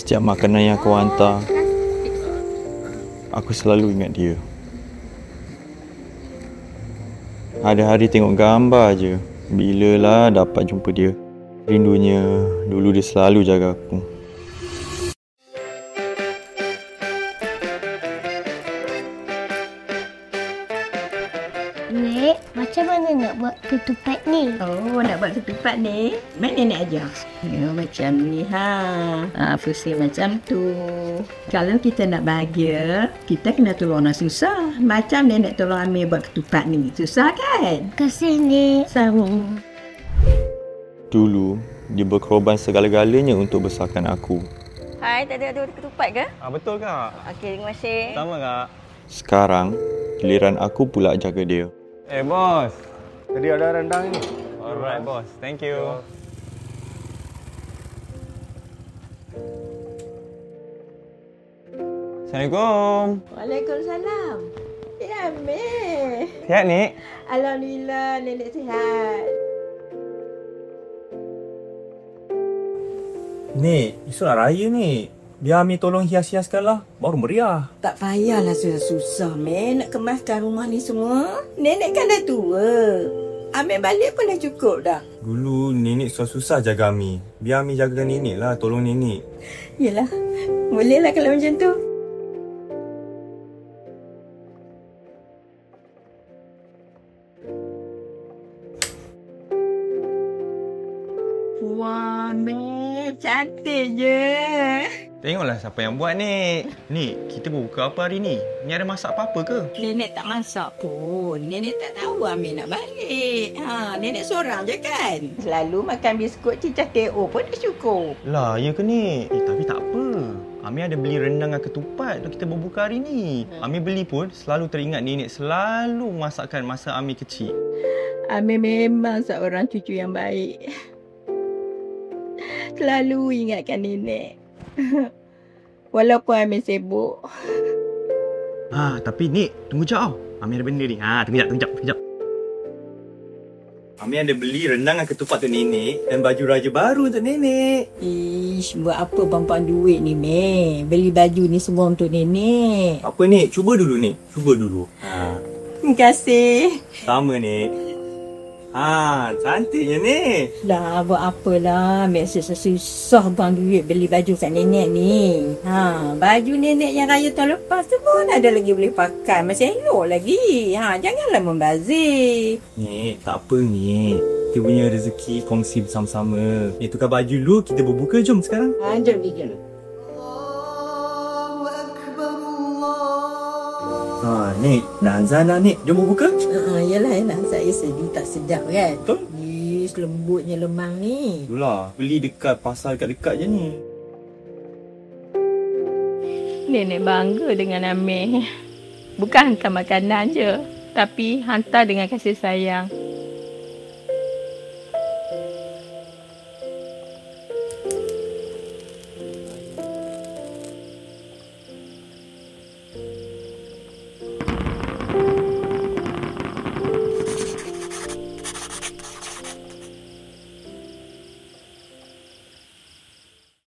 Setiap makanan yang kau hantar, aku selalu ingat dia. Hari-hari tengok gambar je. Bilalah dapat jumpa dia. Rindunya, dulu dia selalu jaga aku. Nek, macam mana nak buat ketupat ni? Oh, nak buat ketupat ni? Mak nenek ajar. Ya, macam ni fungsi macam tu. Kalau kita nak bahagia, kita kena tolong orang susah. Macam nenek tolong Amir buat ketupat ni. Susah kan? Kasih, Nek. Sama. Dulu, dia berkorban segala-galanya untuk besarkan aku. Hai, tadi ada ketupat ke? Betul kak. Okey, terima kasih. Sama kak. Sekarang, giliran aku pula jaga dia. Bos. Tadi ada rendang ni. Alright bos. Thank you. Assalamualaikum. Waalaikumsalam. Amir. Sihat ni? Alhamdulillah, nenek sihat. Nek, esok nak raya ni. Biar Amir tolong hias-hiaskanlah. Baru meriah. Tak payahlah susah-susah, Mek, nak kemaskan rumah ni semua. Nenek kan dah tua. Ambil balik pun dah cukup dah. Dulu nenek susah-susah jaga Amir. Biar Amir jagakan nenek lah. Tolong nenek. Yelah, bolehlah kalau macam tu. Wah, Mek, cantik je. Tengoklah siapa yang buat ni. Ni, kita berbuka apa hari ni? Ni ada masak apa-apa ke? Nenek tak masak pun. Nenek tak tahu Amir nak balik. Nenek seorang je kan. Selalu makan biskut cicah TO pun dah cukup. Lah, ya ke ni? Tapi tak apa. Amir ada beli rendang dan ketupat untuk kita berbuka hari ni. Amir beli pun selalu teringat nenek selalu masakkan masa Amir kecil. Amir memang seorang cucu yang baik. Selalu ingatkan nenek. Walaupun Amir sibuk. Tapi Nik, tunggu jap tau. Amir ada benda ni. Tunggu jap. Amir ada beli rendang dan ketupat untuk nenek. Dan baju raja baru untuk nenek. Ish, buat apa buang duit ni, Mek? Beli baju ni semua untuk nenek. Apa Nek? Cuba dulu Nek. Cuba dulu. Terima kasih. Sama Nek. Cantiknya Nek. Dah, buat apalah. Mek susah buang duit beli baju kat nenek ni. Baju nenek yang raya tahun lepas tu pun ada lagi boleh pakai. Masih elok lagi. Janganlah membazir. Nek, tak apa Nek. Kita punya rezeki kongsi bersama-sama. Nek, tukar baju dulu. Kita berbuka. Jom sekarang. Jom. Nek, dah azan dah Nek. Jom berbuka. Yelah, saya sedih tak sedap kan. Betul? Ish, lembutnya lemang ni. Itulah. Beli dekat pasar dekat-dekat je ni. Nenek bangga dengan Amir. Bukan hantar makanan je, tapi hantar dengan kasih sayang.